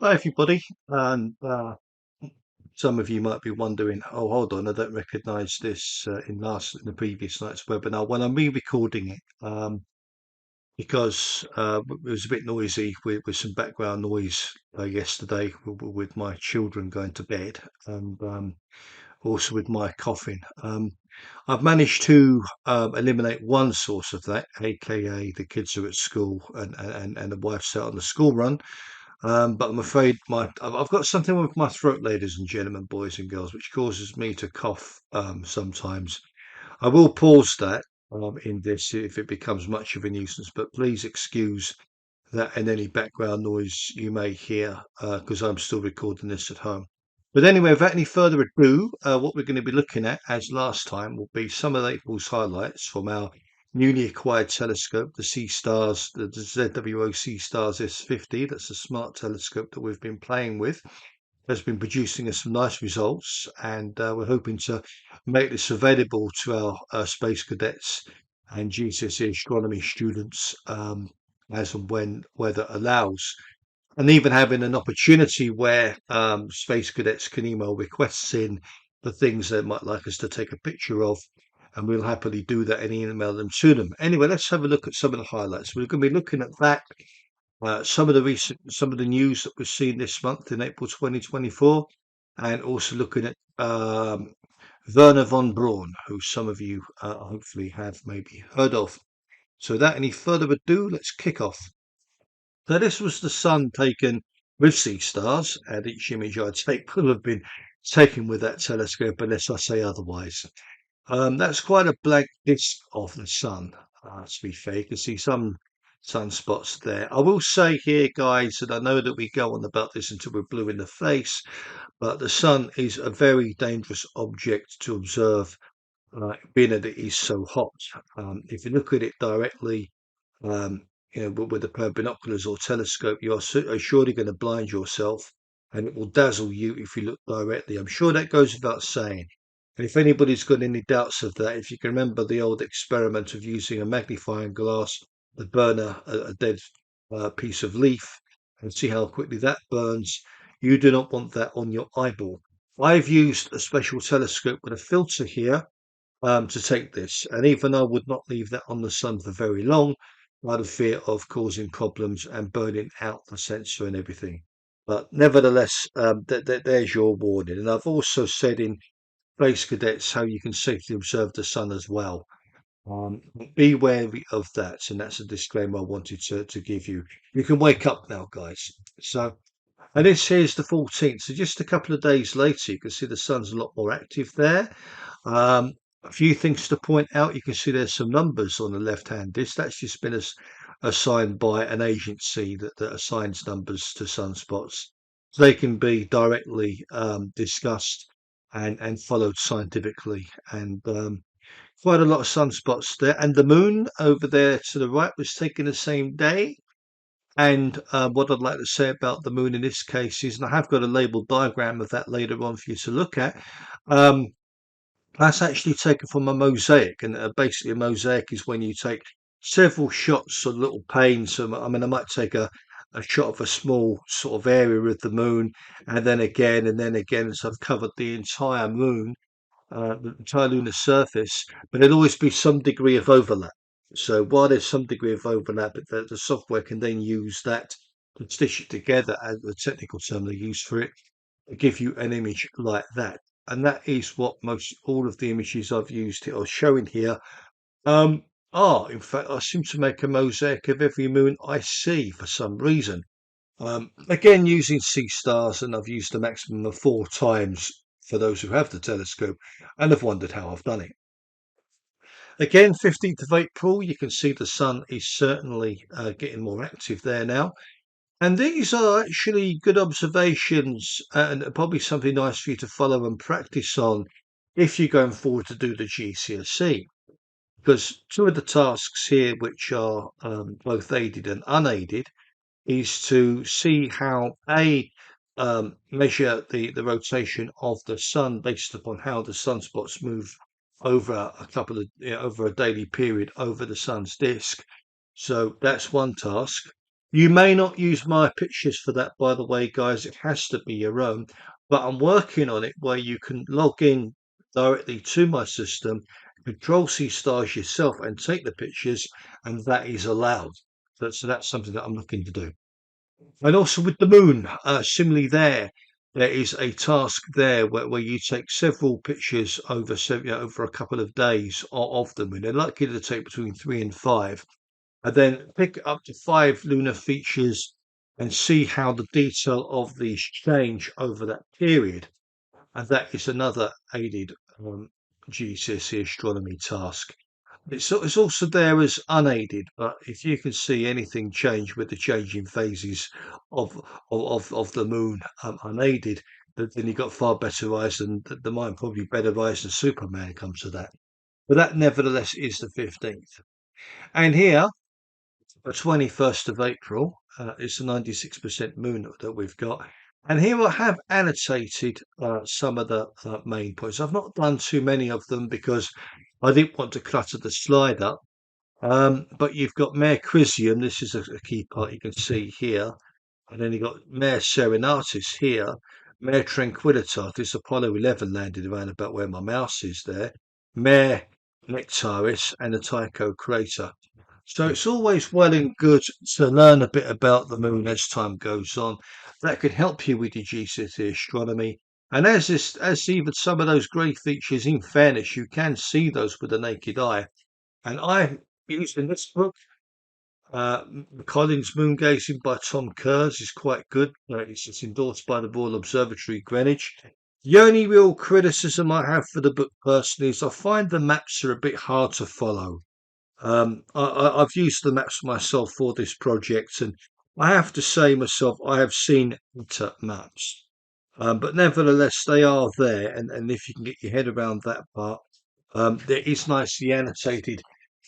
Hi everybody, and some of you might be wondering, oh, hold on, I don't recognise this in the previous night's webinar. Well, I'm re-recording it because it was a bit noisy with some background noise yesterday with my children going to bed, and also with my coughing. I've managed to eliminate one source of that, aka the kids are at school and the wife's out on the school run. But I'm afraid I've got something with my throat, ladies and gentlemen, boys and girls, which causes me to cough sometimes. I will pause that in this if it becomes much of a nuisance, but please excuse that and any background noise you may hear because I'm still recording this at home. But anyway, without any further ado, what we're going to be looking at, as last time, will be some of April's highlights from our newly acquired telescope, the C-Stars, the ZWO C-Stars S50. That's a smart telescope that we've been playing with. Has been producing us some nice results, and we're hoping to make this available to our space cadets and GCSE astronomy students as and when weather allows, and even having an opportunity where space cadets can email requests in for things they might like us to take a picture of, and we'll happily do that and email them to them. Anyway, let's have a look at some of the highlights. We're going to be looking at that, some of the news that we've seen this month in April 2024, and also looking at Wernher Von Braun, who some of you hopefully have maybe heard of. So without any further ado, let's kick off. So this was the sun taken with sea stars, and each image I take will have been taken with that telescope, unless I say otherwise. That's quite a blank disk of the sun, to be fair. You can see some sunspots there. I will say here, guys, that I know that we go on about this until we're blue in the face, but the sun is a very dangerous object to observe, being that it is so hot. If you look at it directly, um, with a pair of binoculars or telescope, you are surely going to blind yourself, and it will dazzle you if you look directly. I'm sure that goes without saying. And if anybody's got any doubts of that, if you can remember the old experiment of using a magnifying glass to burn a dead piece of leaf and see how quickly that burns, you do not want that on your eyeball. I've used a special telescope with a filter here to take this. And even I would not leave that on the sun for very long, out of fear of causing problems and burning out the sensor and everything. But nevertheless, there's your warning. And I've also said in Space Cadets how you can safely observe the sun as well. Be wary of that, and that's a disclaimer I wanted to give you. You can wake up now, guys. So, and this here's the 14th. So just a couple of days later, you can see the sun's a lot more active there. A few things to point out. You can see there's some numbers on the left-hand disc. That's just been assigned by an agency that assigns numbers to sunspots. So they can be directly discussed and followed scientifically. And quite a lot of sunspots there. And the moon over there to the right was taken the same day. And what I'd like to say about the moon in this case is, and I have got a labeled diagram of that later on for you to look at. That's actually taken from a mosaic, and basically a mosaic is when you take several shots of little panes. So, I mean, I might take a shot of a small sort of area of the moon, and then again, and then again. So I've covered the entire moon, the entire lunar surface, but there'll always be some degree of overlap. So while there's some degree of overlap, the software can then use that to stitch it together, as the technical term they use for it, give you an image like that. And that is what most all of the images I've used here or showing here are. In fact, I seem to make a mosaic of every moon I see for some reason. Again, using sea stars, and I've used a maximum of 4 times for those who have the telescope and have wondered how I've done it. Again, 15th of April, you can see the sun is certainly getting more active there now. And these are actually good observations and probably something nice for you to follow and practice on if you're going forward to do the GCSE. Because two of the tasks here, which are both aided and unaided, is to see how measure the rotation of the sun based upon how the sunspots move over over a daily period over the sun's disk. So that's one task. You may not use my pictures for that, by the way, guys. It has to be your own. But I'm working on it where you can log in directly to my system, control C stars yourself and take the pictures, and that is allowed. So that's something that I'm looking to do. And also with the moon, similarly there is a task there where you take several pictures over a couple of days of the moon. They're likely to take between 3 and 5, and then pick up to 5 lunar features and see how the detail of these change over that period. And that is another aided GCSE astronomy task. It's also there as unaided, but if you can see anything change with the changing phases of of the moon unaided, then you've got far better eyes than the mine, probably better eyes than Superman comes to that. But that nevertheless is the 15th. And here, the 21st of April, is the 96% moon that we've got. And here I have annotated some of the main points. I've not done too many of them because I didn't want to clutter the slide up. But you've got Mare Crisium. This is a key part you can see here. And then you've got Mare Serenatis here. Mare Tranquillitatis. Apollo 11 landed around about where my mouse is there. Mare Nectaris and the Tycho crater. So it's always well and good to learn a bit about the moon as time goes on. That could help you with your GCSE astronomy. And as even some of those grey features, in fairness, you can see those with the naked eye. And I used in this book, Collins Moon Gazing by Tom Kurz is quite good. It's endorsed by the Royal Observatory, Greenwich. The only real criticism I have for the book personally is I find the maps are a bit hard to follow. I've used the maps myself for this project, and I have to say myself, I have seen better maps. But nevertheless, they are there, and if you can get your head around that part, there is nicely annotated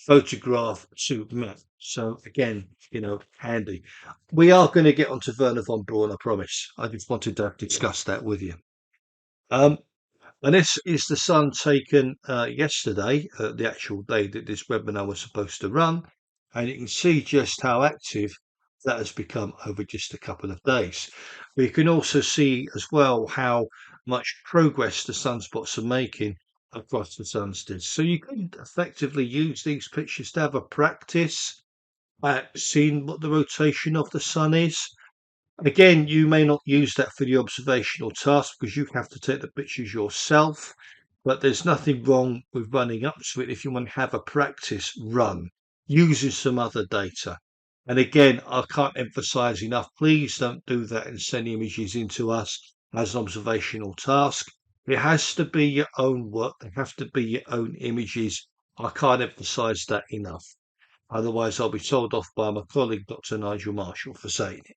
photograph to map. So again, handy. We are going to get onto Wernher von Braun, I promise. I just wanted to discuss that with you. Um, and this is the sun taken yesterday, the actual day that this webinar was supposed to run. And you can see just how active that has become over just a couple of days. We can also see as well how much progress the sunspots are making across the sunstead. So you can effectively use these pictures to have a practice at seeing what the rotation of the sun is. Again, you may not use that for the observational task because you have to take the pictures yourself, but there's nothing wrong with running up to it if you want to have a practice run using some other data. And again, I can't emphasize enough, please don't do that and send images into us as an observational task. It has to be your own work. They have to be your own images. I can't emphasize that enough. Otherwise, I'll be told off by my colleague, Dr. Nigel Marshall, for saying it.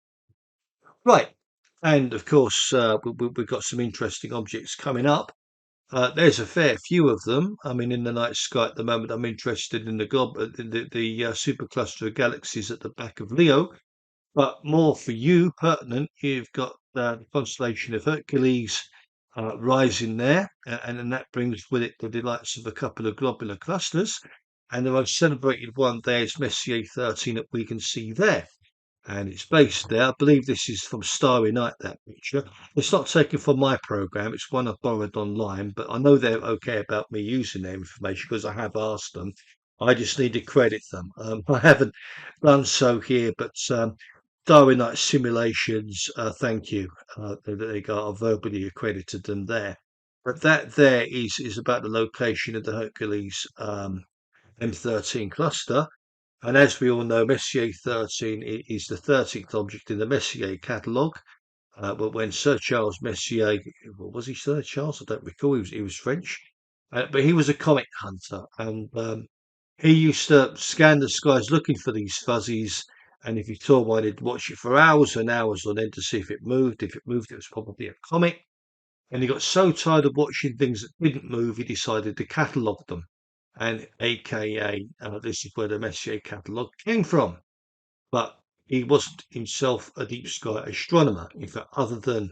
Right. And of course, we've got some interesting objects coming up. There's a fair few of them. I mean, in the night sky at the moment, I'm interested in the supercluster of galaxies at the back of Leo. But more for you, pertinent, you've got the constellation of Hercules rising there, and then that brings with it the delights of a couple of globular clusters. And the most celebrated one there is Messier 13 that we can see there, and it's based there. I believe this is from Starry Night, that picture. It's not taken from my program, it's one I've borrowed online, but I know they're okay about me using their information because I have asked them. I just need to credit them. I haven't done so here, but Starry Night Simulations, thank you. They got, I verbally accredited them there. But that there is about the location of the Hercules M13 cluster. And as we all know, Messier 13 is the 13th object in the Messier catalogue. But when Sir Charles Messier, was he Sir Charles? I don't recall. He was French, but he was a comet hunter, and he used to scan the skies looking for these fuzzies. And if he saw one, he'd watch it for hours and hours on end to see if it moved. If it moved, it was probably a comet. And he got so tired of watching things that didn't move, he decided to catalogue them. And AKA, this is where the Messier catalogue came from. But he wasn't himself a deep sky astronomer. In fact, other than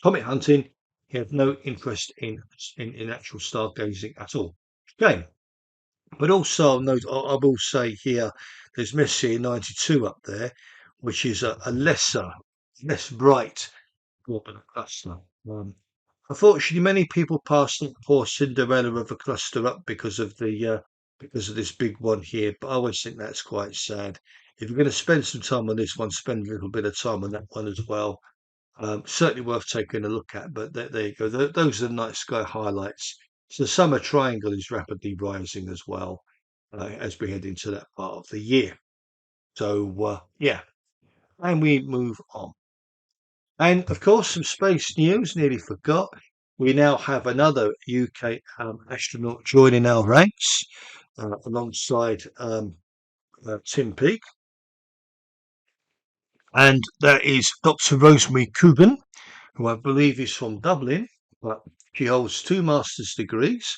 comet hunting, he had no interest in actual stargazing at all. Okay. But also, I will say here, there's Messier 92 up there, which is a less bright orbital cluster. Unfortunately, many people passed that poor Cinderella of a cluster up because of this big one here. But I always think that's quite sad. If you're going to spend some time on this one, spend a little bit of time on that one as well. Certainly worth taking a look at. But there you go. Those are the night sky highlights. So the summer triangle is rapidly rising as well as we head into that part of the year. So yeah, and we move on. And of course, some space news, nearly forgot. We now have another UK astronaut joining our ranks alongside Tim Peake, and that is Dr. Rosemary Coogan, who I believe is from Dublin, but she holds two master's degrees,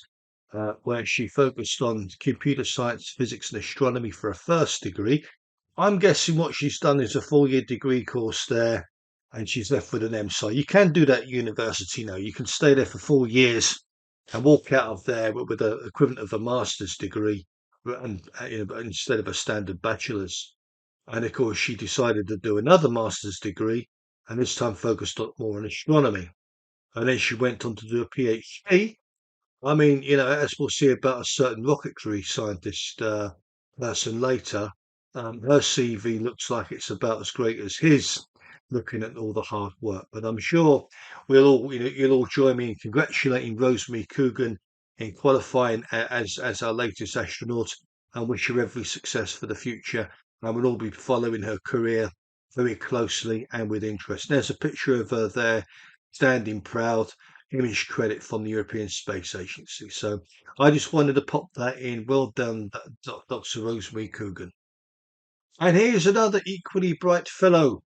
where she focused on computer science, physics, and astronomy for a first degree. I'm guessing what she's done is a 4-year degree course there, and she's left with an MSci. You can do that at university now. You can stay there for 4 years and walk out of there with the equivalent of a master's degree, and instead of a standard bachelor's. And of course, she decided to do another master's degree, and this time focused more on astronomy. And then she went on to do a PhD. I mean, as we'll see about a certain rocketry scientist person later, her CV looks like it's about as great as his, looking at all the hard work. But I'm sure you'll all join me in congratulating Rosemary Coogan in qualifying as our latest astronaut, and wish her every success for the future. And we'll all be following her career very closely and with interest. There's a picture of her there, standing proud, image credit from the European Space Agency. So I just wanted to pop that in. Well done, Dr. Rosemary Coogan. And here's another equally bright fellow,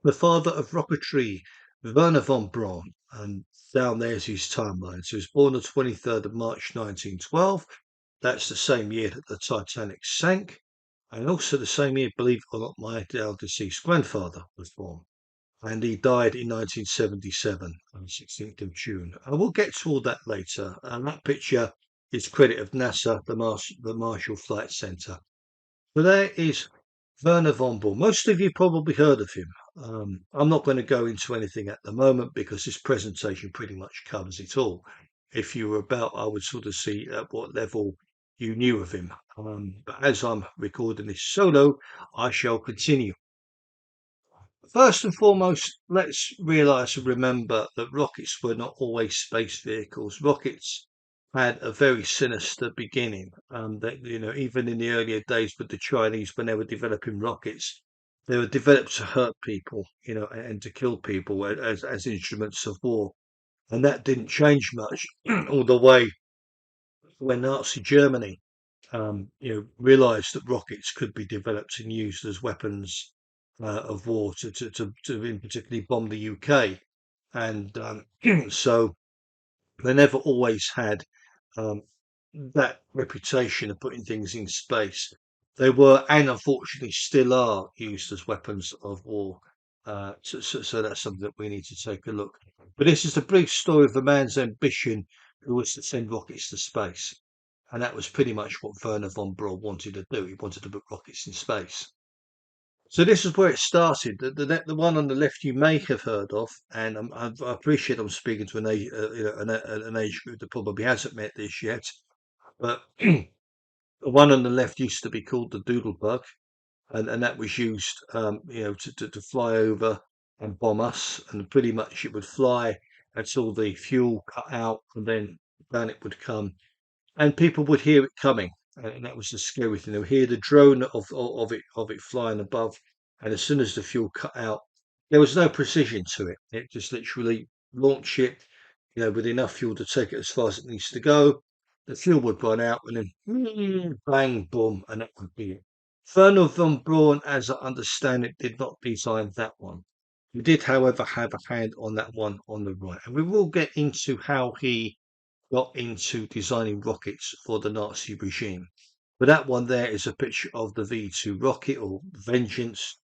the father of rocketry, Wernher von Braun. And down there's his timeline. So he was born the 23rd of March 1912. That's the same year that the Titanic sank. And also the same year, believe it or not, my now deceased grandfather was born. And he died in 1977 on the 16th of June. And we'll get to all that later. And that picture is credit of NASA, the Marshall Flight Center. So there is Wernher von Braun. Most of you probably heard of him. I'm not going to go into anything at the moment because this presentation pretty much covers it all. If you were about, I would sort of see at what level you knew of him. But as I'm recording this solo, I shall continue. First and foremost, let's realise and remember that rockets were not always space vehicles. Rockets had a very sinister beginning. That even in the earlier days with the Chinese, when they were developing rockets, they were developed to hurt people, and to kill people as instruments of war. And that didn't change much all the way when Nazi Germany realised that rockets could be developed and used as weapons of war to in particularly bomb the UK. And so they never always had um, that reputation of putting things in space. They were, and unfortunately still are, used as weapons of war. So that's something that we need to take a look. But this is the brief story of a man's ambition who was to send rockets to space. And that was pretty much what Wernher von Braun wanted to do. He wanted to put rockets in space. So this is where it started. The one on the left you may have heard of, and I appreciate I'm speaking to an age group that probably hasn't met this yet. But the one on the left used to be called the Doodlebug, and that was used, to fly over and bomb us. And pretty much it would fly until the fuel cut out, and then down it would come, and people would hear it coming, and that was the scary thing. They would hear the drone of it flying above, and as soon as the fuel cut out, there was no precision to it. It just literally launched it, with enough fuel to take it as far as it needs to go. The fuel would run out, and then bang, boom, and that would be it. Wernher von Braun, as I understand it, did not design that one. He did, however, have a hand on that one on the right, and we will get into how he got into designing rockets for the Nazi regime. But that one there is a picture of the V2 rocket, or Vengeance,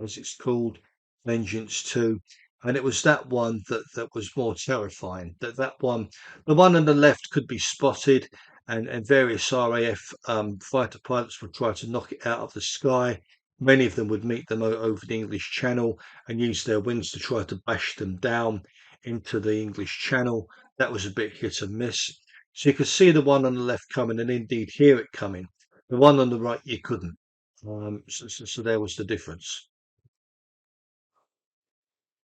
as it's called, Vengeance 2. And it was that one that was more terrifying. That one, the one on the left could be spotted, and various RAF fighter pilots would try to knock it out of the sky. Many of them would meet them over the English Channel and use their wings to try to bash them down into the English Channel. That was a bit hit and miss. So you could see the one on the left coming and indeed hear it coming. The one on the right, you couldn't. So there was the difference.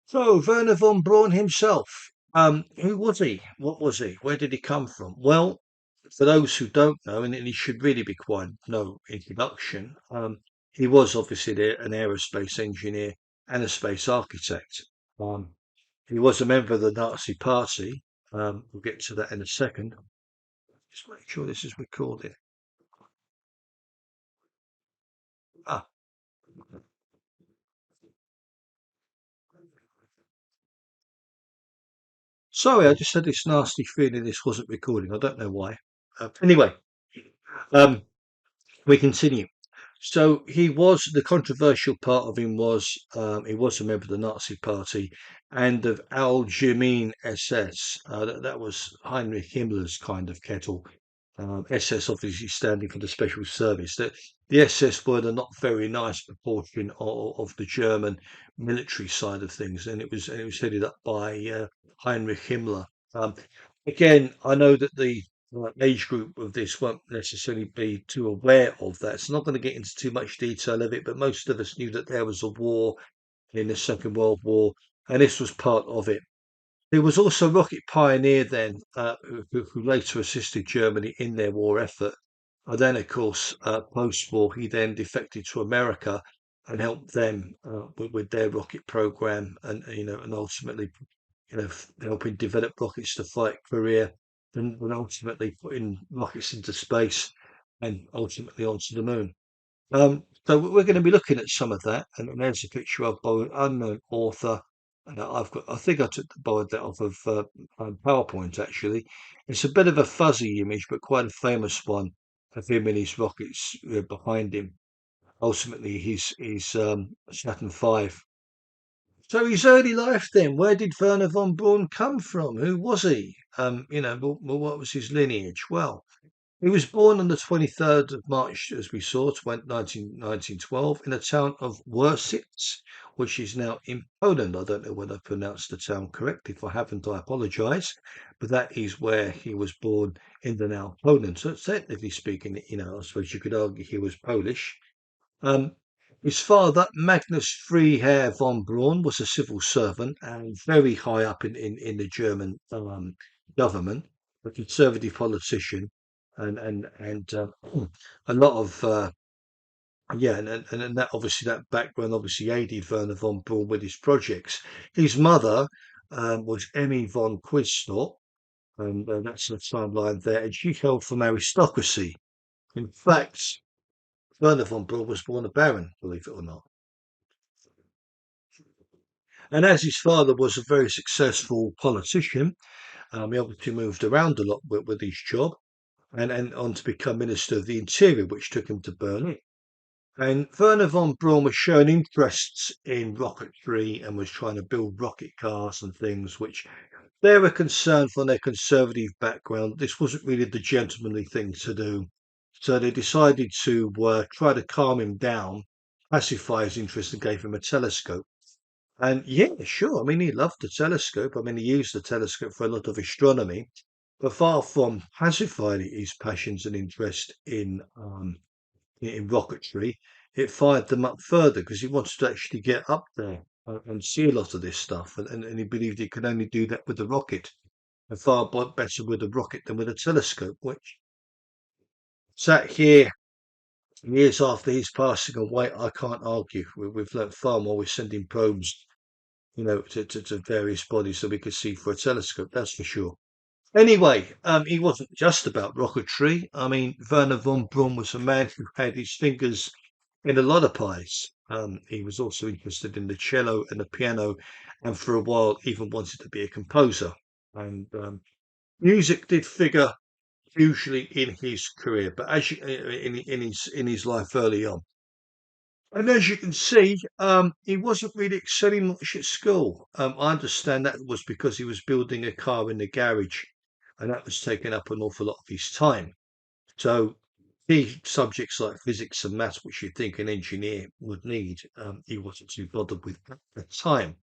So Wernher von Braun himself, who was he? What was he? Where did he come from? Well, for those who don't know, and he should really be quite no introduction, he was obviously an aerospace engineer and a space architect. Um, he was a member of the Nazi Party. We'll get to that in a second. Just make sure this is recorded. Ah, sorry, I just had this nasty feeling this wasn't recording. I don't know why. Anyway, um, we continue. So he was the controversial part of him was he was a member of the Nazi Party and of Allgemeine SS. That was Heinrich Himmler's kind of kettle. SS obviously standing for the Special Service. The SS were the not very nice proportion of the German military side of things, and it was headed up by Heinrich Himmler. Um, Again, I know that the age group of this won't necessarily be too aware of that. So I'm not going to get into too much detail of it, but most of us knew that there was a war in the Second World War, and this was part of it. He was also a rocket pioneer then, who later assisted Germany in their war effort. And then, of course, post-war, he then defected to America and helped them with their rocket program, and ultimately helping develop rockets to fight Korea and ultimately putting rockets into space and ultimately onto the moon. So we're going to be looking at some of that, and there's a picture of by an unknown author. And I think I borrowed that off of PowerPoint actually. It's a bit of a fuzzy image, but quite a famous one of him and his rockets behind him. Ultimately, his Saturn V. So his early life then, where did Wernher von Braun come from? Who was he? What was his lineage? Well, he was born on the 23rd of March, as we saw, 1912, in the town of Worsitz, which is now in Poland. I don't know whether I pronounced the town correct. If I haven't, I apologise. But that is where he was born in the now Poland. So technically speaking, I suppose you could argue he was Polish. Um, his father, Magnus Freiherr von Braun, was a civil servant and very high up in the German government, a conservative politician, and a lot of yeah, and that obviously that background obviously aided Werner von Braun with his projects. His mother was Emmy von Quistorp, and that's the timeline there, and she hailed from aristocracy. In fact, Wernher von Braun was born a baron, believe it or not. And as his father was a very successful politician, he obviously moved around a lot with his job and on to become Minister of the Interior, which took him to Berlin. And Werner von Braun was showing interests in rocketry and was trying to build rocket cars and things, which they were concerned from their conservative background. This wasn't really the gentlemanly thing to do. So they decided to try to calm him down, pacify his interest, and gave him a telescope. And yeah, sure. I mean, he loved the telescope. I mean, he used the telescope for a lot of astronomy, but far from pacifying his passions and interest in rocketry, it fired them up further because he wanted to actually get up there and see a lot of this stuff. And he believed he could only do that with a rocket, and far better with a rocket than with a telescope, which sat here years after his passing away, I can't argue. We've learnt far more with sending probes to various bodies that we could see for a telescope, that's for sure. Anyway, he wasn't just about rocketry. I mean, Werner von Braun was a man who had his fingers in a lot of pies. He was also interested in the cello and the piano, and for a while even wanted to be a composer. And music did figure hugely in his career, but as in his life early on. And as you can see, he wasn't really excelling much at school. I understand that was because he was building a car in the garage, and that was taking up an awful lot of his time. So key subjects like physics and maths, which you'd think an engineer would need, he wasn't too bothered with at the time.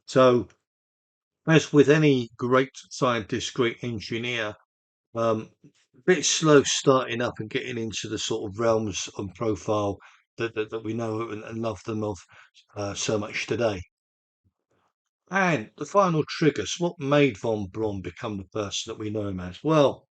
So, as with any great scientist, great engineer, a bit slow starting up and getting into the sort of realms and profile that we know and love them of so much today. And the final triggers, what made von Braun become the person that we know him as? Well,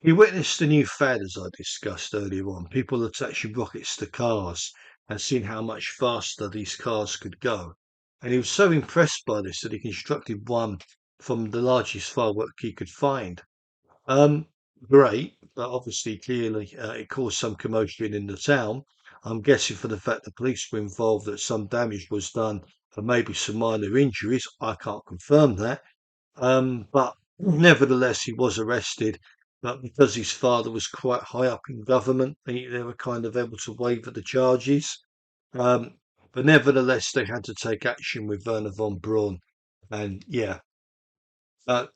he witnessed the new fad, as I discussed earlier on, people attaching rockets to cars and seeing how much faster these cars could go. And he was so impressed by this that he constructed one from the largest firework he could find. Um, Great, but obviously, clearly, it caused some commotion in the town. I'm guessing for the fact the police were involved that some damage was done and maybe some minor injuries. I can't confirm that. But nevertheless, he was arrested. But because his father was quite high up in government, they were kind of able to waiver the charges. Um, but nevertheless, they had to take action with Wernher von Braun. And yeah, uh,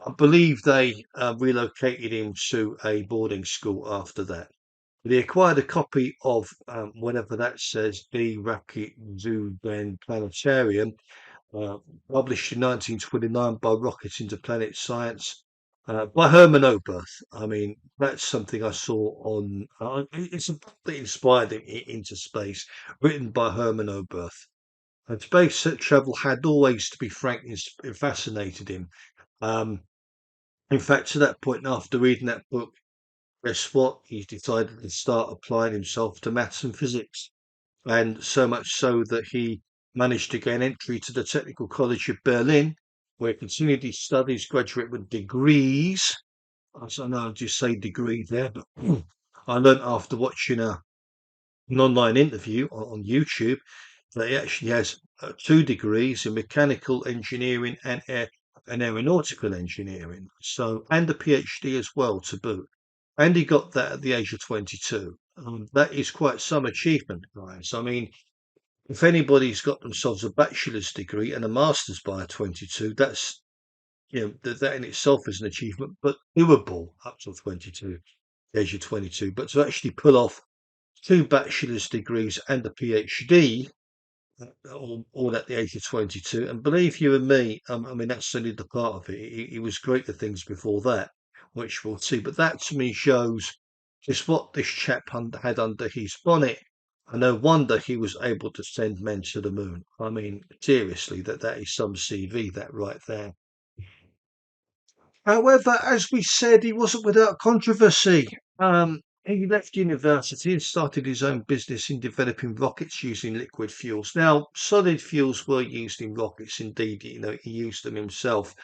I believe they relocated him to a boarding school after that. But he acquired a copy of whatever that says, the Rocket Zoo Planetarium, uh, published in 1929 by Rockets into Planet Science by Herman Oberth. I mean, that's something I saw on. It's a book that inspired him into space, written by Herman Oberth. And space travel had always, to be frank, fascinated him. Um, in fact, to that point, after reading that book, guess what? He decided to start applying himself to maths and physics, and so much so that he managed to gain entry to the Technical College of Berlin, where he continued his studies, graduate with degrees. I don't know, I'll just say degree there, but I learned after watching an online interview on YouTube that he actually has 2 degrees in mechanical engineering and aeronautical engineering. So, and a PhD as well to boot. And he got that at the age of 22. That is quite some achievement, guys. I mean, if anybody's got themselves a bachelor's degree and a master's by 22, that's, that in itself is an achievement, but doable up to 22, the age of 22. But to actually pull off 2 bachelor's degrees and a PhD, all at the age of 22. And believe you and me, I mean, that's only the part of it. He was great at things before that, which we'll see. But that to me shows just what this chap had under his bonnet. And no wonder he was able to send men to the moon. I mean, seriously, that is some CV, that right there. However, as we said, he wasn't without controversy. He left university and started his own business in developing rockets using liquid fuels. Now, solid fuels were used in rockets, indeed, he used them himself,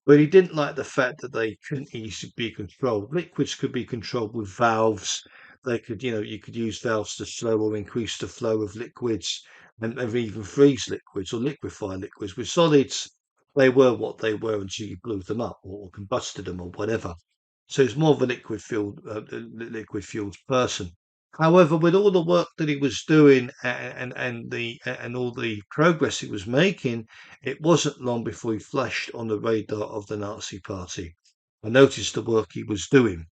but he didn't like the fact that they couldn't easily be controlled. Liquids could be controlled with valves. They could, you could use valves to slow or increase the flow of liquids and even freeze liquids or liquefy liquids. With solids, they were what they were until you blew them up or combusted them or whatever. So he's more of a liquid fueled person. However, with all the work that he was doing and all the progress he was making, it wasn't long before he flashed on the radar of the Nazi Party. I noticed the work he was doing,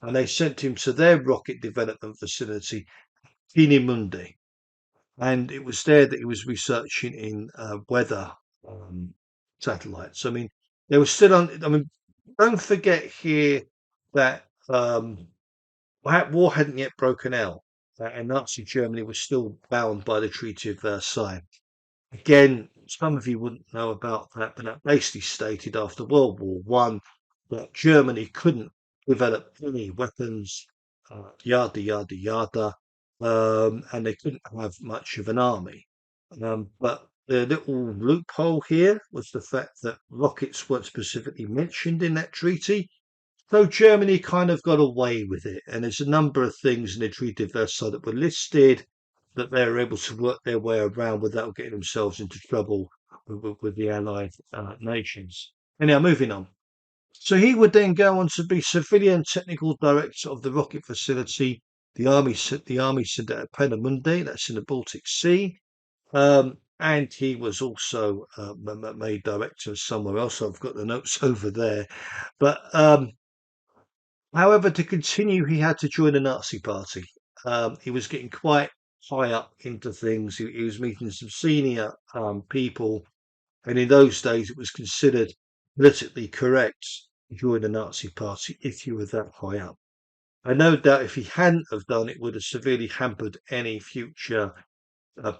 and they sent him to their rocket development facility, Peenemünde, and it was there that he was researching in weather um, satellites. I mean, they were still on. I mean, don't forget here that war hadn't yet broken out, and Nazi Germany was still bound by the Treaty of Versailles. Again, some of you wouldn't know about that, but that basically stated after World War One that Germany couldn't develop any weapons, yada yada yada, and they couldn't have much of an army. But the little loophole here was the fact that rockets weren't specifically mentioned in that treaty, so Germany kind of got away with it, and there's a number of things in the Treaty of Versailles that were listed that they were able to work their way around without getting themselves into trouble with the Allied nations. Anyhow, moving on. So he would then go on to be civilian technical director of the rocket facility. The army sent at Peenemünde, that's in the Baltic Sea, and he was also made director somewhere else. I've got the notes over there, but However, to continue, he had to join the Nazi Party. He was getting quite high up into things. He was meeting some senior people, and in those days, it was considered politically correct to join the Nazi Party if you were that high up. I no doubt if he hadn't have done it, would have severely hampered any future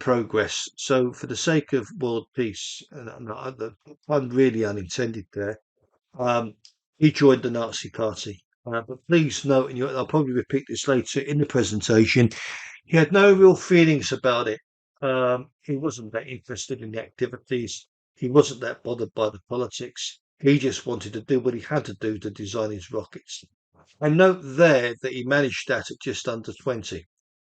progress. So, for the sake of world peace, and the pun really unintended there, um, he joined the Nazi Party. But please note, and I'll probably repeat this later in the presentation, he had no real feelings about it. He wasn't that interested in the activities. He wasn't that bothered by the politics. He just wanted to do what he had to do to design his rockets. And note there that he managed that at just under 20.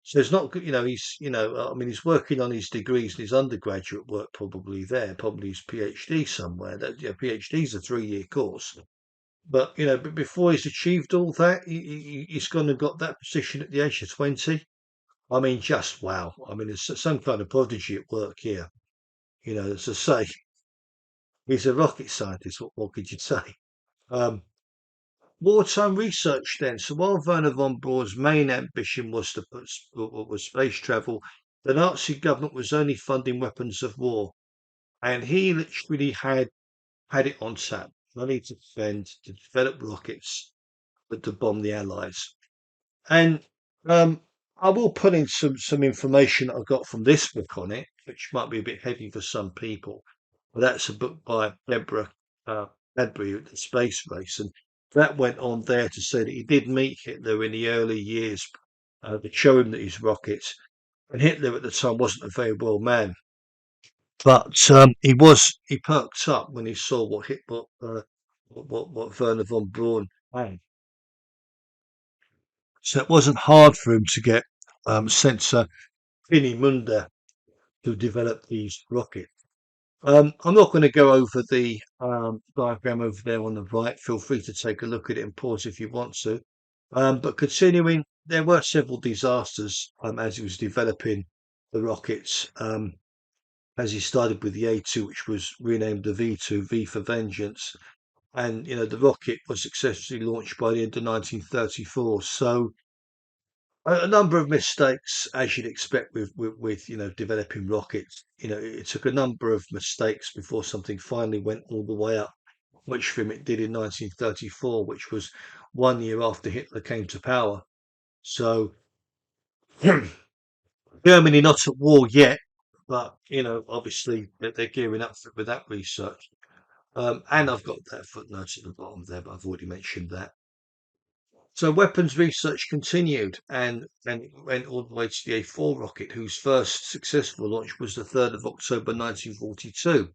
So it's not good, I mean, he's working on his degrees and his undergraduate work probably there, probably his PhD somewhere. That PhD is a 3-year course. But but before he's achieved all that, he's gone and got that position at the age of 20. I mean, just wow. I mean, it's some kind of prodigy at work here. As I say, he's a rocket scientist. What could you say? Um, Wartime research then. So while Wernher von Braun's main ambition was to put was space travel, the Nazi government was only funding weapons of war, and he literally had it on tap. Money to spend to develop rockets, but to bomb the Allies. And I will put in some information I got from this book on it, which might be a bit heavy for some people. But that's a book by Deborah Cadbury, The Space Race, and that went on there to say that he did meet Hitler in the early years to show him that his rockets. And Hitler at the time wasn't a very well man, but he perked up when he saw what Wernher von Braun had. So it wasn't hard for him to get Sensor Finimunda to develop these rockets. I'm not going to go over the diagram over there on the right. Feel free to take a look at it and pause if you want to. But continuing, there were several disasters as he was developing the rockets. As he started with the A2, which was renamed the V2, V for Vengeance, and the rocket was successfully launched by the end of 1934. So a number of mistakes, as you'd expect with developing rockets. It took a number of mistakes before something finally went all the way up, which for him it did in 1934, which was 1 year after Hitler came to power. So Germany not at war yet, but obviously they're gearing up with that research. And I've got that footnote at the bottom there, but I've already mentioned that. So weapons research continued and it went all the way to the A4 rocket, whose first successful launch was the 3rd of October 1942.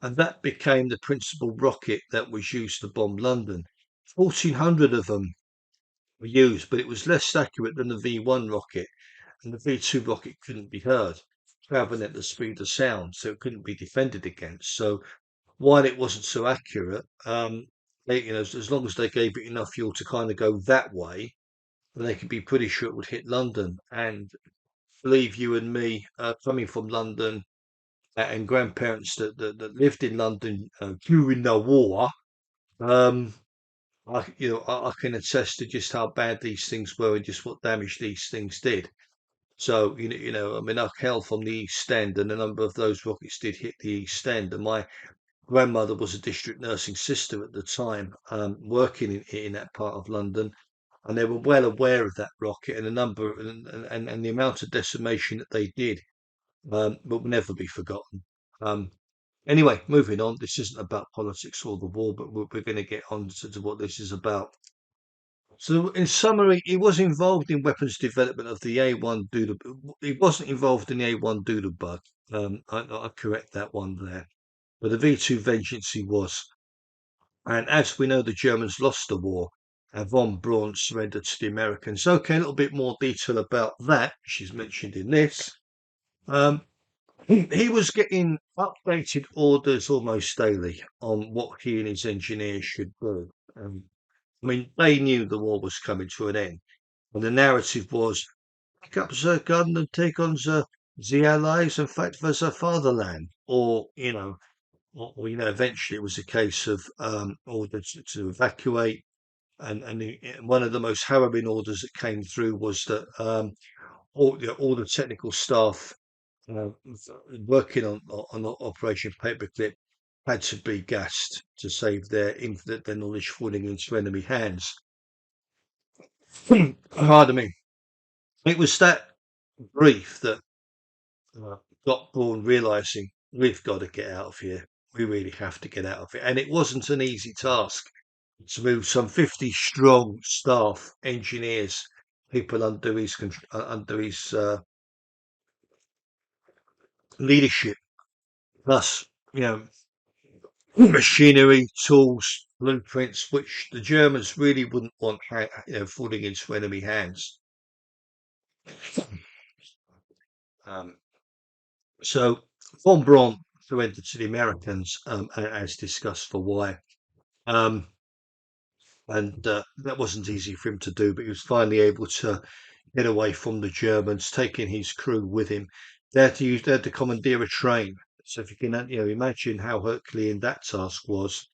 And that became the principal rocket that was used to bomb London. 1,400 of them were used, but it was less accurate than the V1 rocket. And the V2 rocket couldn't be heard, traveling at the speed of sound, so it couldn't be defended against. So while it wasn't so accurate, as long as they gave it enough fuel to kind of go that way, then they could be pretty sure it would hit London. And believe you and me, coming from London and grandparents that lived in London during the war, um, I can attest to just how bad these things were and just what damage these things did. So I mean, I hail from the East End, and a number of those rockets did hit the East End, and my grandmother was a district nursing sister at the time, working in that part of London, and they were well aware of that rocket and the number and the amount of decimation that they did will never be forgotten. Um, anyway, moving on. This isn't about politics or the war, but we're going to get on to what this is about. So, in summary, he was involved in weapons development of the A1 Doodle. He wasn't involved in the A1 Doodlebug. I correct that one there. But the V2 Vengeance he was. And as we know, the Germans lost the war, and von Braun surrendered to the Americans. Okay, a little bit more detail about that, which is mentioned in this. Um, he was getting updated orders almost daily on what he and his engineers should do. I mean, they knew the war was coming to an end, and the narrative was pick up the gun and take on the Allies and fight for the fatherland, or eventually it was a case of orders to evacuate one of the most harrowing orders that came through was that all the technical staff uh, working on Operation Paperclip had to be gassed to save their knowledge falling into enemy hands. Pardon me. It was that brief that uh, got Braun realizing we've got to get out of here. We really have to get out of it. And it wasn't an easy task to move some 50 strong staff, engineers, people under his leadership, plus, you know, machinery, tools, blueprints, which the Germans really wouldn't want falling into enemy hands. Um, so von Braun surrendered to the Americans, as discussed for why. Um, and that wasn't easy for him to do, but he was finally able to get away from the Germans, taking his crew with him. They had to commandeer a train. So if you can, imagine how Herculean that task was,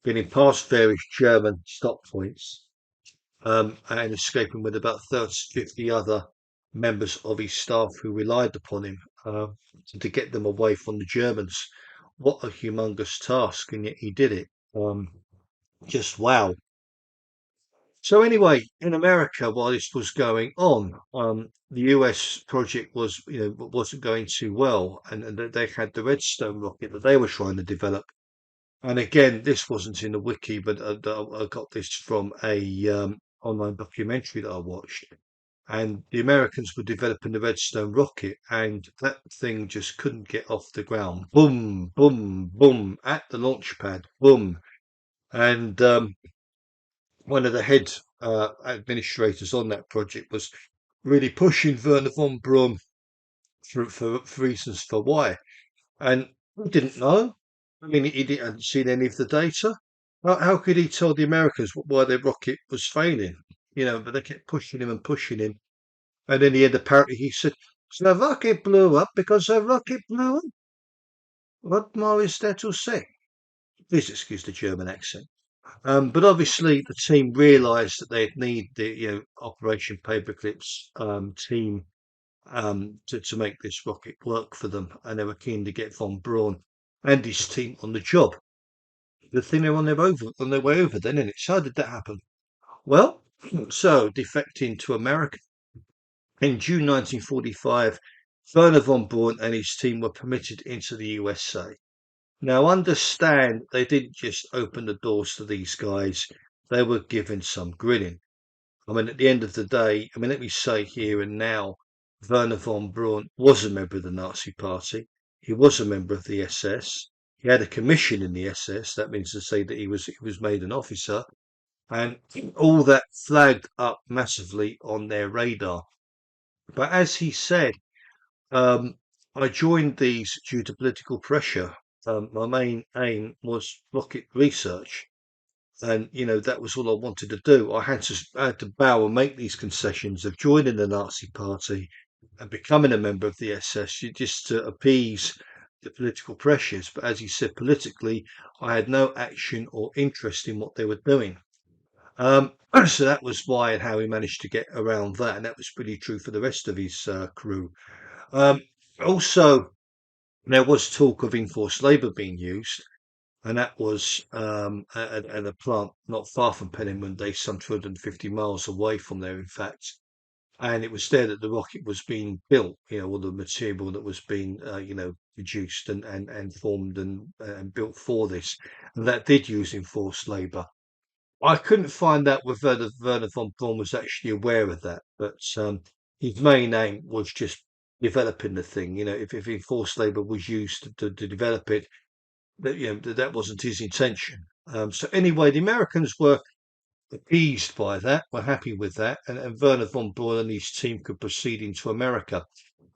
getting past various German stop points, and escaping with about 30, 50 other members of his staff who relied upon him, to get them away from the Germans. What a humongous task, and yet he did it. Just wow. So anyway, in America, while this was going on, the US project wasn't going too well, and they had the Redstone rocket that they were trying to develop. And again, this wasn't in the wiki, but I got this from a online documentary that I watched. And the Americans were developing the Redstone rocket, and that thing just couldn't get off the ground. Boom, boom, boom at the launch pad. Boom, and one of the head administrators on that project was really pushing Wernher von Braun for reasons for why. And he didn't know. I mean, he hadn't seen any of the data. How could he tell the Americans why their rocket was failing? But they kept pushing him and pushing him. And in the end, apparently, he said, "So the rocket blew up because the rocket blew up. What more is there to say?" Please excuse the German accent. But obviously, the team realised that they'd need the Operation Paperclip's team to make this rocket work for them, and they were keen to get von Braun and his team on the job. The thing they were on their way over then, and it's how did that happen? Well, so defecting to America in June 1945, Wernher von Braun and his team were permitted into the USA. Now, understand, they didn't just open the doors to these guys; they were given some grilling. I mean, at the end of the day, I mean, let me say here and now, Wernher von Braun was a member of the Nazi Party. He was a member of the SS. He had a commission in the SS. That means to say that he was made an officer, and all that flagged up massively on their radar. But as he said, um, I joined these due to political pressure. My main aim was rocket research, and that was all I wanted to do. I had to bow and make these concessions of joining the Nazi Party and becoming a member of the SS, just to appease the political pressures. But as he said, politically, I had no action or interest in what they were doing. So that was why and how he managed to get around that, and that was pretty true for the rest of his crew. Um, Also, there was talk of enforced labour being used, and that was at a plant not far from Peenemünde, some 250 miles away from there, in fact. And it was there that the rocket was being built, all the material that was being, produced and formed and built for this. And that did use enforced labour. I couldn't find out whether Wernher von Braun was actually aware of that, but his main aim was just developing the thing. If enforced labour was used to develop it, that wasn't his intention. So anyway, the Americans were appeased by that, were happy with that, and Wernher von Braun and his team could proceed into America,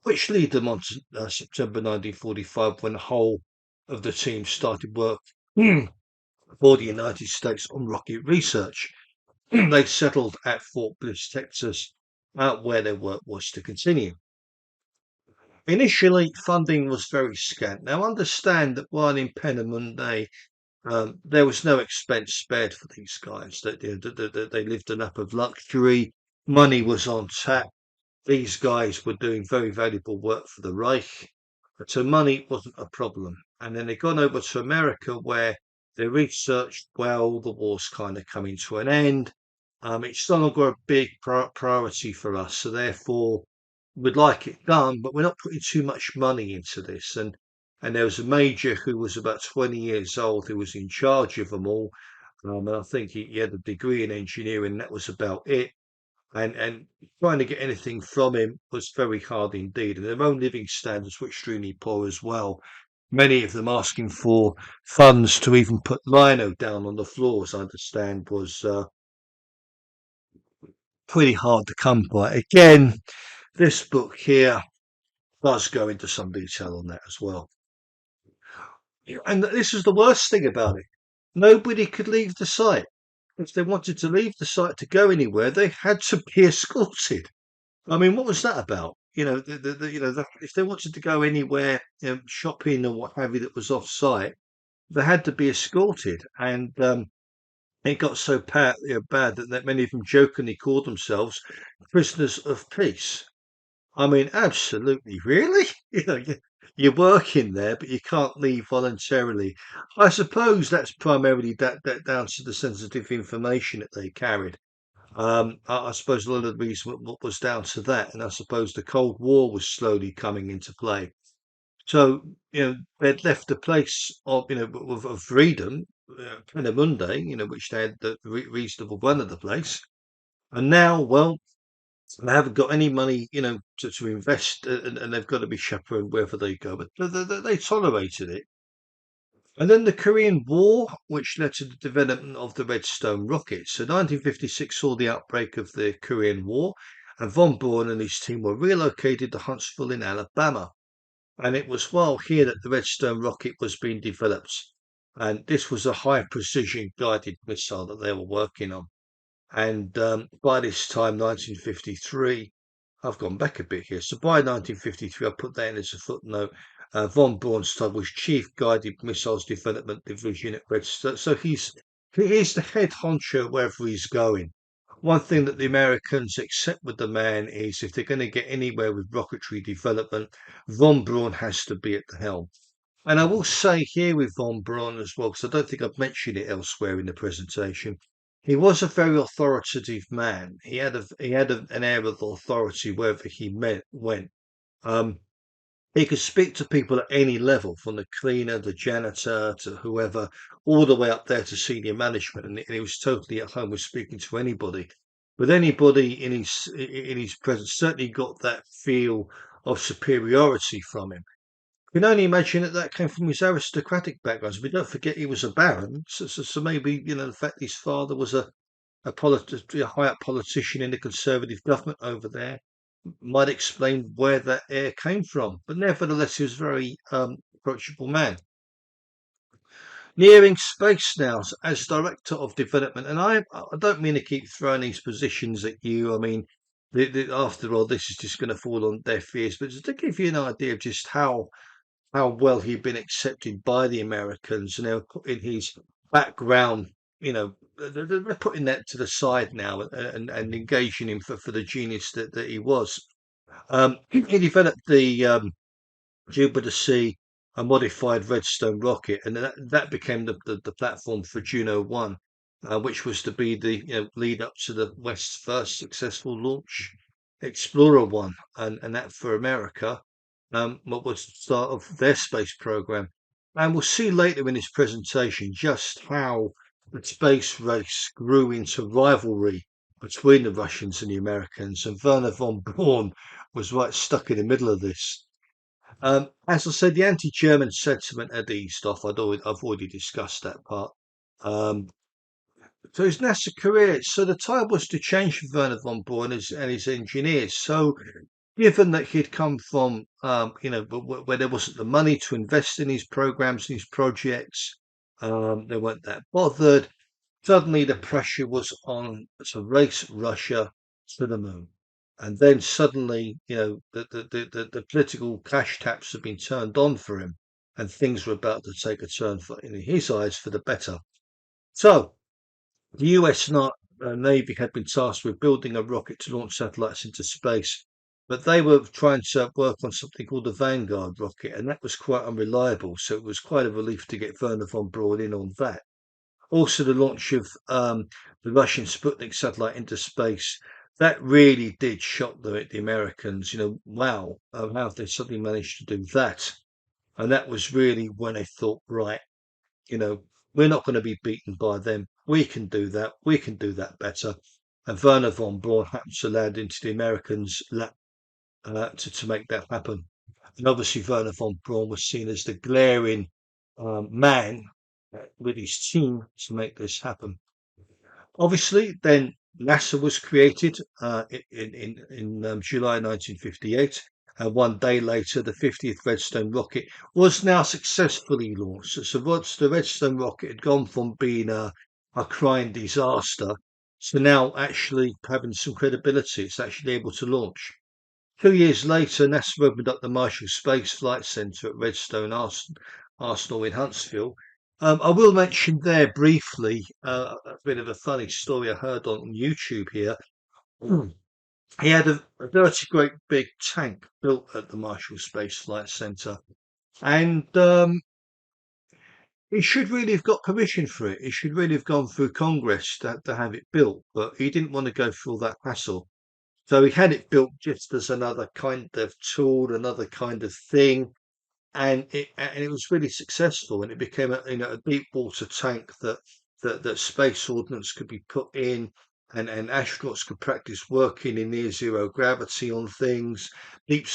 which led them on to September 1945, when the whole of the team started work for the United States on rocket research. They settled at Fort Bliss, Texas, where their work was to continue. Initially, funding was very scant. Now, understand that while in Peenemünde, there was no expense spared for these guys. They lived a life of luxury. Money was on tap. These guys were doing very valuable work for the Reich, so money wasn't a problem. And then they'd gone over to America where they researched, well, the war's kind of coming to an end. It's no longer a big priority for us, so therefore we'd like it done, but we're not putting too much money into this. And there was a major who was about 20 years old who was in charge of them all. And I think he had a degree in engineering. That was about it, and trying to get anything from him was very hard indeed. And their own living standards were extremely poor as well. Many of them asking for funds to even put lino down on the floors, I understand, was pretty hard to come by. Again, this book here does go into some detail on that as well. And this is the worst thing about it. Nobody could leave the site. If they wanted to leave the site to go anywhere, they had to be escorted. I mean, what was that about? If they wanted to go anywhere, shopping or what have you, that was off site, they had to be escorted. And it got so bad that many of them jokingly called themselves prisoners of peace. I mean, absolutely, really? You're working there, but you can't leave voluntarily. I suppose that's primarily that down to the sensitive information that they carried. I suppose a lot of the reason was down to that, and I suppose the Cold War was slowly coming into play. So, they'd left a place of freedom, Peenemünde, which they had the reasonable run of the place, and now, well, they haven't got any money, to invest, and they've got to be chaperoned wherever they go. But they tolerated it. And then the Korean War, which led to the development of the Redstone rocket. So 1956 saw the outbreak of the Korean War, and von Braun and his team were relocated to Huntsville in Alabama. And it was while here that the Redstone rocket was being developed. And this was a high precision guided missile that they were working on. And by this time, 1953, I've gone back a bit here. So by 1953, I put that in as a footnote. Von Braun's was Chief Guided Missiles Development Division at Redstone. So he is the head honcho wherever he's going. One thing that the Americans accept with the man is if they're going to get anywhere with rocketry development, Von Braun has to be at the helm. And I will say here with Von Braun as well, because I don't think I've mentioned it elsewhere in the presentation, he was a very authoritative man. An air of authority wherever he went. Um, he could speak to people at any level, from the cleaner, the janitor, to whoever, all the way up there to senior management, and he was totally at home with speaking to anybody. But anybody in his presence certainly got that feel of superiority from him. You can only imagine that came from his aristocratic backgrounds. But don't forget he was a baron, so maybe the fact his father was a high up politician in the Conservative government over there might explain where that air came from. But nevertheless, he was a very approachable man. Nearing space now as director of development, and I don't mean to keep throwing these positions at you. I mean, after all, this is just going to fall on deaf ears, but just to give you an idea of just how well he'd been accepted by the Americans, putting his background, they're putting that to the side now and engaging him for the genius that he was. He developed the Jupiter C, a modified Redstone rocket, and that became the platform for Juno 1, which was to be the lead up to the West's first successful launch, Explorer 1, and that for America what was the start of their space program. And we'll see later in this presentation just how the space race grew into rivalry between the Russians and the Americans, and Wernher von Braun was right stuck in the middle of this. As I said, the anti-German sentiment had eased off. I've already discussed that part. Um, so his NASA career, so the time was to change for Wernher von Braun and his engineers. So given that he'd come from, where there wasn't the money to invest in his programs and his projects, they weren't that bothered. Suddenly, the pressure was on to race Russia to the moon, and then suddenly, the political cash taps have been turned on for him, and things were about to take a turn for, in his eyes, for the better. So the US Navy had been tasked with building a rocket to launch satellites into space, but they were trying to work on something called the Vanguard rocket, and that was quite unreliable. So it was quite a relief to get Wernher von Braun in on that. Also, the launch of the Russian Sputnik satellite into space, that really did shock the Americans. Wow, how have they suddenly managed to do that? And that was really when they thought, right, you know, we're not going to be beaten by them. We can do that. We can do that better. And Wernher von Braun happened to land into the Americans' lap to make that happen. And obviously, Wernher von Braun was seen as the glaring man with his team to make this happen. Obviously, then NASA was created in July 1958, and one day later, the 50th Redstone rocket was now successfully launched. So once the Redstone rocket had gone from being a crying disaster to now actually having some credibility, it's actually able to launch. 2 years later, NASA opened up the Marshall Space Flight Center at Redstone Arsenal in Huntsville. I will mention there briefly a bit of a funny story I heard on YouTube here. He had a dirty great big tank built at the Marshall Space Flight Center, and he should really have got permission for it. He should really have gone through Congress to have it built, but he didn't want to go through all that hassle. So he had it built just as another kind of tool, another kind of thing, and it was really successful, and it became a deep water tank that space ordnance could be put in, and astronauts could practice working in near zero gravity on things. Deep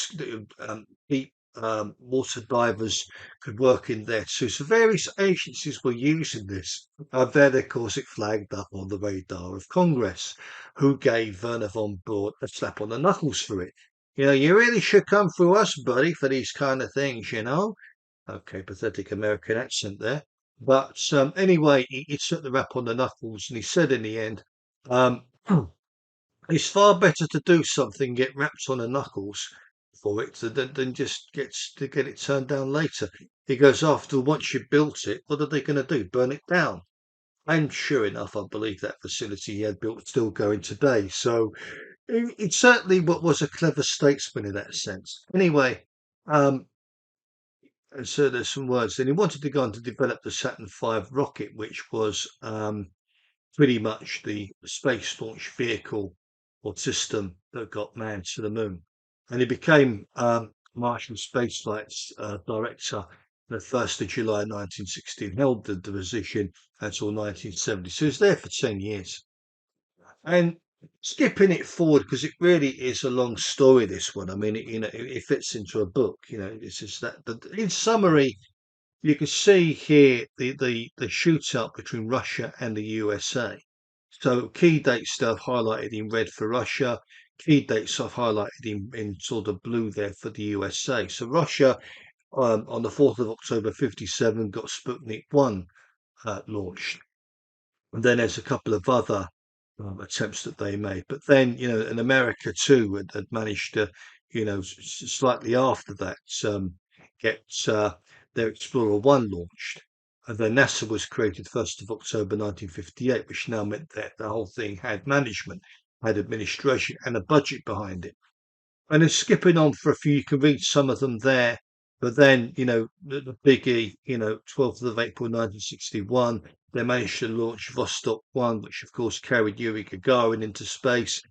water divers could work in there too. So various agencies were using this. Then, of course, it flagged up on the radar of Congress, who gave Wernher von Braun a slap on the knuckles for it. You really should come through us, buddy, for these kind of things. Okay, pathetic American accent there. But anyway, he took the rap on the knuckles, and he said in the end, um, it's far better to do something, get rapped on the knuckles for it than just to get it turned down later. He goes, after once you've built it, what are they going to do? Burn it down? And sure enough, I believe that facility he had built still going today. So it certainly was a clever statesman in that sense. Anyway, and so there's some words. Then he wanted to go on to develop the Saturn V rocket, which was pretty much the space launch vehicle or system that got man to the moon. And he became Marshall Space Flight's director the 1st of July 1916, held the position until 1970. So he was there for 10 years. And skipping it forward, because it really is a long story, this one. I mean, it fits into a book. It's just that. But in summary, you can see here the shootout between Russia and the USA. So key dates I've highlighted in red for Russia. Key dates I've highlighted in sort of blue there for the USA. So Russia on the 4th of October 57 got Sputnik 1 launched. And then there's a couple of other attempts that they made. But then, in America too, had managed to, slightly after that, get their Explorer 1 launched. And then NASA was created 1st of October 1958, which now meant that the whole thing had management, had administration, and a budget behind it. And then skipping on for a few, you can read some of them there. But then, the biggie, 12th of April 1961, they managed to launch Vostok 1, which of course carried Yuri Gagarin into space.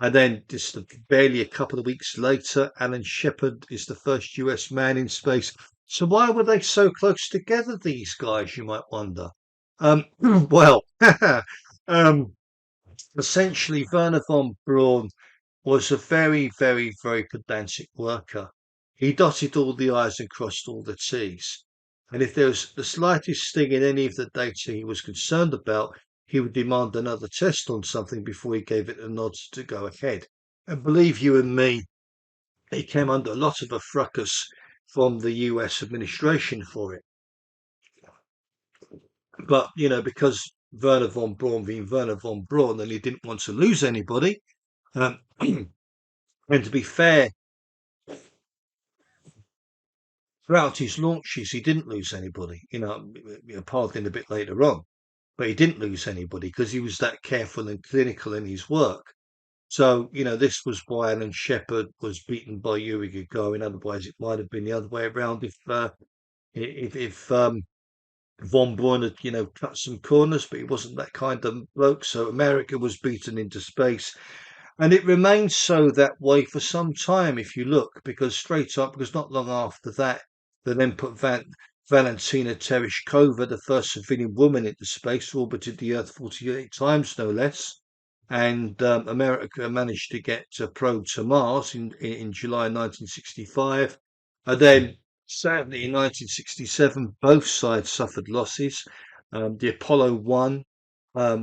And then just barely a couple of weeks later, Alan Shepard is the first US man in space. So why were they so close together, these guys, you might wonder? Well, um, essentially, Wernher von Braun was a very, very, very pedantic worker. He dotted all the I's and crossed all the T's. And if there was the slightest thing in any of the data he was concerned about, he would demand another test on something before he gave it a nod to go ahead. And believe you and me, he came under a lot of a fracas from the US administration for it. But, because Wernher von Braun being Wernher von Braun, and he didn't want to lose anybody. And to be fair, throughout his launches, he didn't lose anybody. Pardon a bit later on, but he didn't lose anybody because he was that careful and clinical in his work. So, this was why Alan Shepard was beaten by Yuri Gagarin. Otherwise, it might have been the other way around if Von Braun had, cut some corners, but he wasn't that kind of bloke. So America was beaten into space. And it remained so that way for some time, if you look, because not long after that, they then put Valentina Tereshkova, the first civilian woman into space, orbited the Earth 48 times, no less. And America managed to get a probe to Mars in July 1965. And then, sadly, in 1967, both sides suffered losses. The Apollo 1,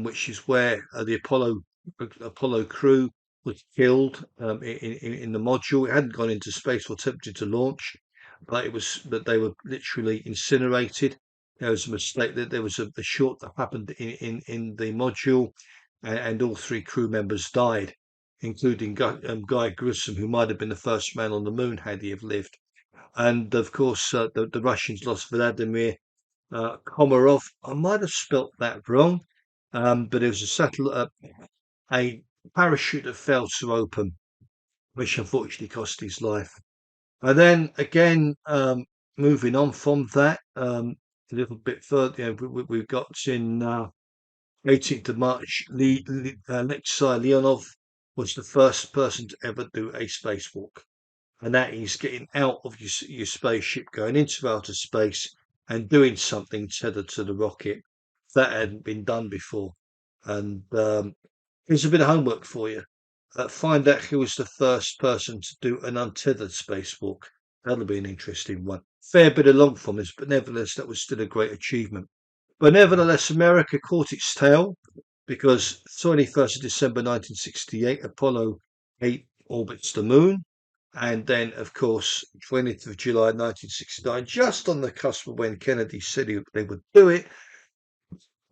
which is where the Apollo crew was killed in the module. It hadn't gone into space or attempted to launch, but they were literally incinerated. There was a mistake that there was a short that happened in the module, and all three crew members died, including Guy Grissom, who might have been the first man on the moon had he have lived. And of course, the Russians lost Vladimir Komarov. I might have spelt that wrong, but it was a parachute that failed to open, which unfortunately cost his life. And then again, moving on from that, a little bit further, we've got in 18th of March, Alexei Leonov was the first person to ever do a spacewalk. And that is getting out of your spaceship, going into outer space, and doing something tethered to the rocket. That hadn't been done before. And here's a bit of homework for you. Find out who was the first person to do an untethered spacewalk. That'll be an interesting one. Fair bit of long from this, but nevertheless, that was still a great achievement. But nevertheless, America caught its tail because 21st of December 1968, Apollo 8 orbits the moon. And then, of course, 20th of July 1969, just on the cusp of when Kennedy said they would do it,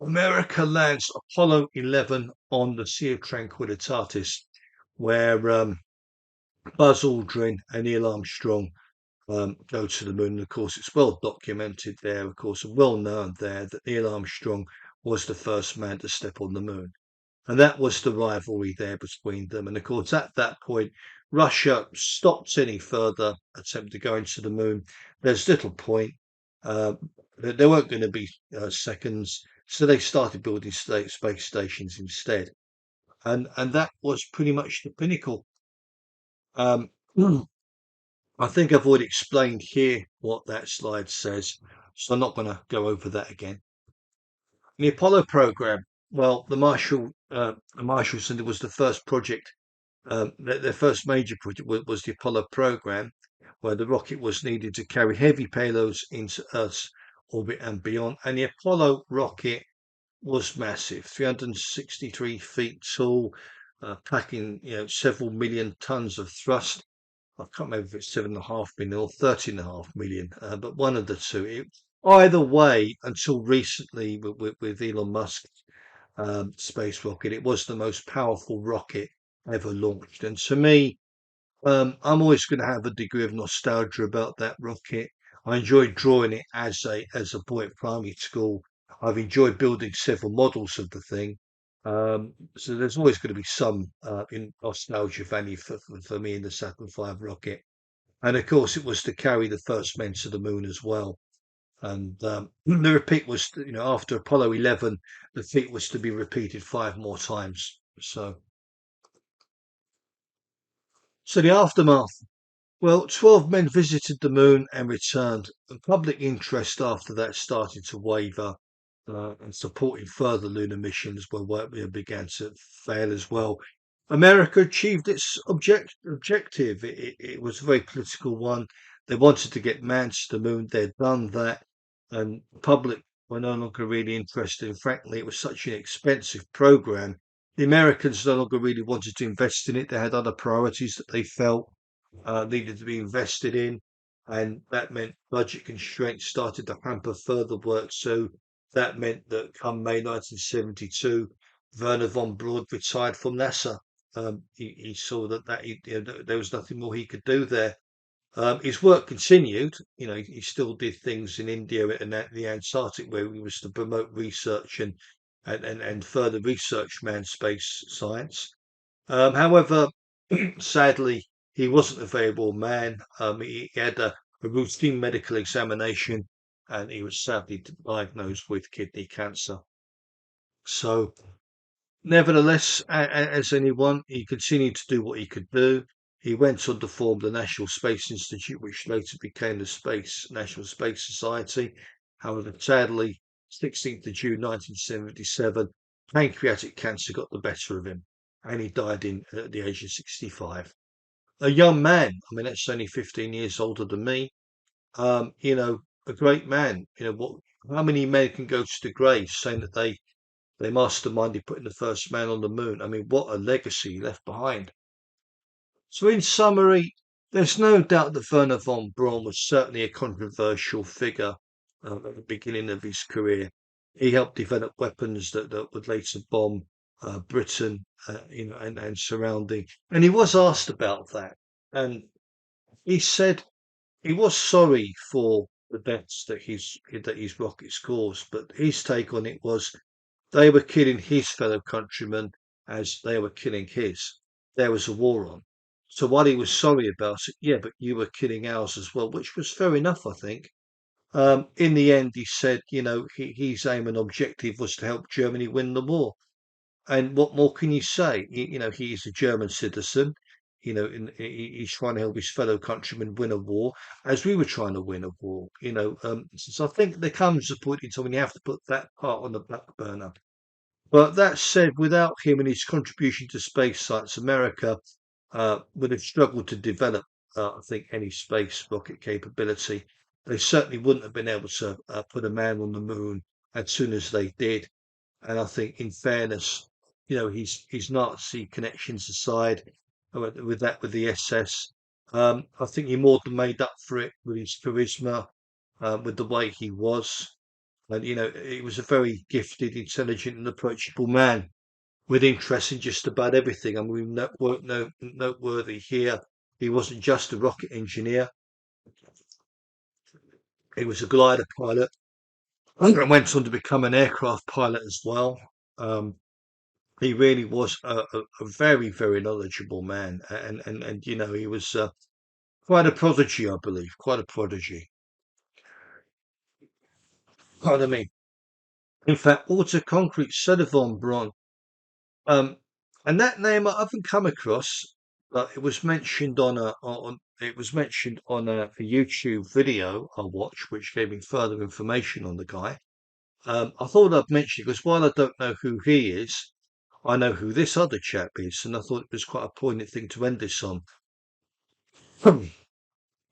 America lands Apollo 11 on the Sea of Tranquilitatis, where Buzz Aldrin and Neil Armstrong go to the moon. And of course, it's well documented there, of course, and well known there that Neil Armstrong was the first man to step on the moon. And that was the rivalry there between them. And of course, at that point, Russia stopped any further attempt to go into the moon. There's little point. Uh, there weren't going to be seconds. So they started building space stations instead. And that was pretty much the pinnacle. Um, I think I've already explained here what that slide says, so I'm not going to go over that again. The Apollo program, well, the Marshall Center was the first project. Their first major project was the Apollo program, where the rocket was needed to carry heavy payloads into Earth's orbit and beyond. And the Apollo rocket was massive, 363 feet tall, packing several million tons of thrust. I can't remember if it's 7.5 million or 13.5 million, but one of the two. Either way, until recently with Elon Musk's space rocket, it was the most powerful rocket ever launched. And to me, I'm always going to have a degree of nostalgia about that rocket. I enjoyed drawing it as a boy at primary school. I've enjoyed building several models of the thing. So there's always going to be some in nostalgia value for me in the Saturn V rocket. And of course, it was to carry the first men to the moon as well. And the repeat was, after Apollo 11, the feat was to be repeated 5 more times. So the aftermath. Well, 12 men visited the moon and returned. And public interest after that started to waver, and supporting further lunar missions where work began to fail as well. America achieved its objective. It was a very political one. They wanted to get man to the moon. They'd done that, and the public were no longer really interested. And frankly, it was such an expensive program. The Americans no longer really wanted to invest in it. They had other priorities that they felt needed to be invested in, and that meant budget constraints started to hamper further work. So that meant that come May 1972, Wernher von Braun retired from NASA. He saw that there was nothing more he could do there. His work continued. He still did things in India and the Antarctic where he was to promote research and further research manned space science. However, sadly, he wasn't a very well man. He had a routine medical examination and he was sadly diagnosed with kidney cancer. So, nevertheless, as anyone, he continued to do what he could do. He went on to form the National Space Institute, which later became the National Space Society. However, sadly, 16th of June 1977, pancreatic cancer got the better of him, and he died at the age of 65. A young man, I mean, that's only 15 years older than me. A great man. How many men can go to the grave saying that they masterminded putting the first man on the moon? I mean, what a legacy he left behind. So, in summary, there's no doubt that Wernher von Braun was certainly a controversial figure at the beginning of his career. He helped develop weapons that would later bomb Britain, and surrounding. And he was asked about that, and he said he was sorry for the deaths that his rockets caused, but his take on it was they were killing his fellow countrymen as they were killing his. There was a war on. So while he was sorry about it, yeah, but you were killing ours as well, which was fair enough, I think. In the end, he said, his aim and objective was to help Germany win the war. And what more can you say? He is a German citizen. He's trying to help his fellow countrymen win a war, as we were trying to win a war. So I think there comes a point in time when you have to put that part on the back burner. But that said, without him and his contribution to space science, America would have struggled to develop, I think, any space rocket capability. They certainly wouldn't have been able to put a man on the moon as soon as they did. And I think, in fairness, his Nazi connections aside, with the SS, I think he more than made up for it with his charisma, with the way he was. And he was a very gifted, intelligent, and approachable man with interest in just about everything. I mean, noteworthy here, he wasn't just a rocket engineer; he was a glider pilot, and went on to become an aircraft pilot as well. Um, he really was a very, very knowledgeable man, and he was quite a prodigy, I believe, quite a prodigy. Pardon me. In fact, Water Concrete said of Von Braun. Um, and that name I haven't come across, but it was mentioned on a YouTube video I watched, which gave me further information on the guy. I thought I'd mention it because while I don't know who he is, I know who this other chap is, and I thought it was quite a poignant thing to end this on.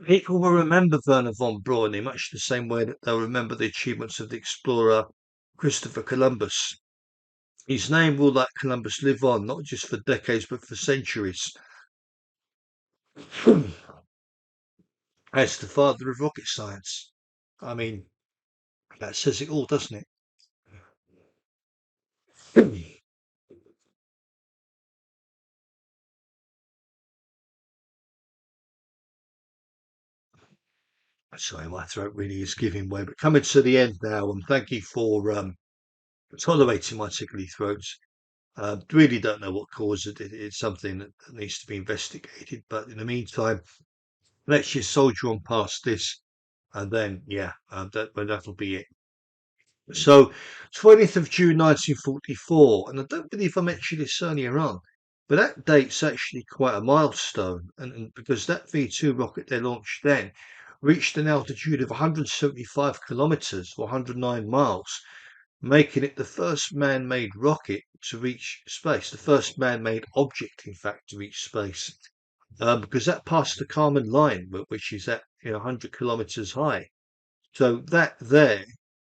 People will remember Wernher von Braun in much the same way that they'll remember the achievements of the explorer Christopher Columbus. His name will, like Columbus, live on, not just for decades, but for centuries, as the father of rocket science. I mean, that says it all, doesn't it? Sorry, my throat really is giving way, but coming to the end now, and thank you for tolerating my tickly throat. Really don't know what caused it. It's something that needs to be investigated. But in the meantime, let's just soldier on past this, and then yeah, that'll be it. So, 20th of June 1944, and I don't believe I mentioned this earlier on, but that date's actually quite a milestone, and because that V2 rocket they launched then reached an altitude of 175 kilometers or 109 miles, making it the first man-made rocket to reach space, the first man-made object, in fact, to reach space, because that passed the Kármán line, which is at 100 kilometers high. So that there,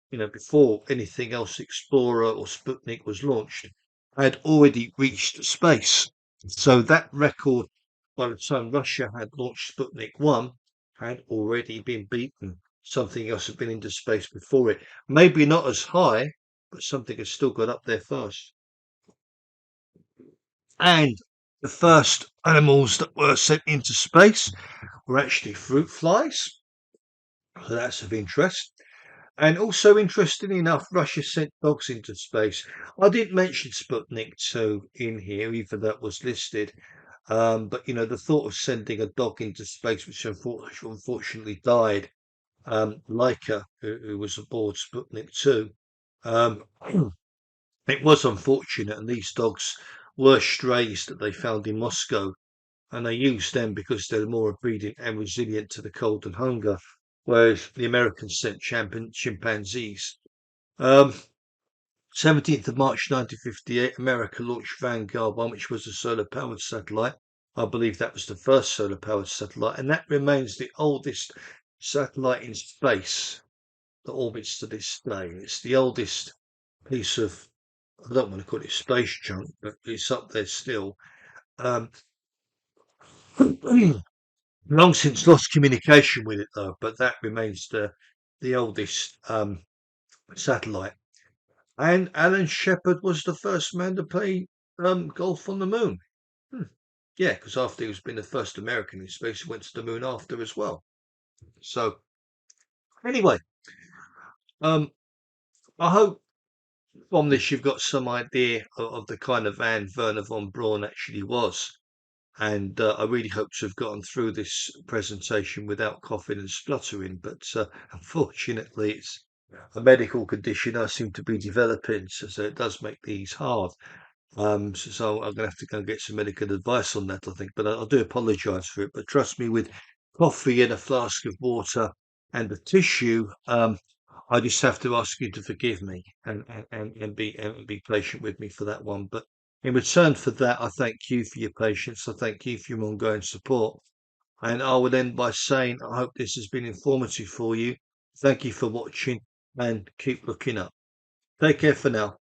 before anything else, Explorer or Sputnik was launched, had already reached space. So that record, by the time Russia had launched Sputnik 1, had already been beaten. Something else had been into space before it. Maybe not as high, but something has still got up there first. And The first animals that were sent into space were actually fruit flies, so that's of interest. And also, interestingly enough, Russia sent dogs into space. I didn't mention Sputnik 2 in here, even though that was listed. But the thought of sending a dog into space, which unfortunately died, Laika, who was aboard Sputnik 2, um, it was unfortunate. And these dogs were strays that they found in Moscow, and they used them because they're more obedient and resilient to the cold and hunger, whereas the Americans sent chimpanzees. Um, 17th of March 1958, America launched Vanguard 1, which was a solar-powered satellite. I believe that was the first solar-powered satellite, and that remains the oldest satellite in space that orbits to this day. It's the oldest piece of, I don't want to call it space junk, but it's up there still. Um, long since lost communication with it though, but that remains the oldest satellite. And Alan Shepard was the first man to play golf on the moon. Hmm. Yeah, because after he was been the first American in space, he went to the moon after as well. So anyway, um, I hope from this you've got some idea of the kind of man Wernher von Braun actually was. And I really hope to have gotten through this presentation without coughing and spluttering, but unfortunately, it's a medical condition I seem to be developing, so it does make these hard. So I'm going to have to go and get some medical advice on that, I think. But I do apologise for it. But trust me, with coffee and a flask of water and a tissue, I just have to ask you to forgive me and be patient with me for that one. But in return for that, I thank you for your patience. I thank you for your ongoing support. And I will end by saying I hope this has been informative for you. Thank you for watching and keep looking up. Take care for now.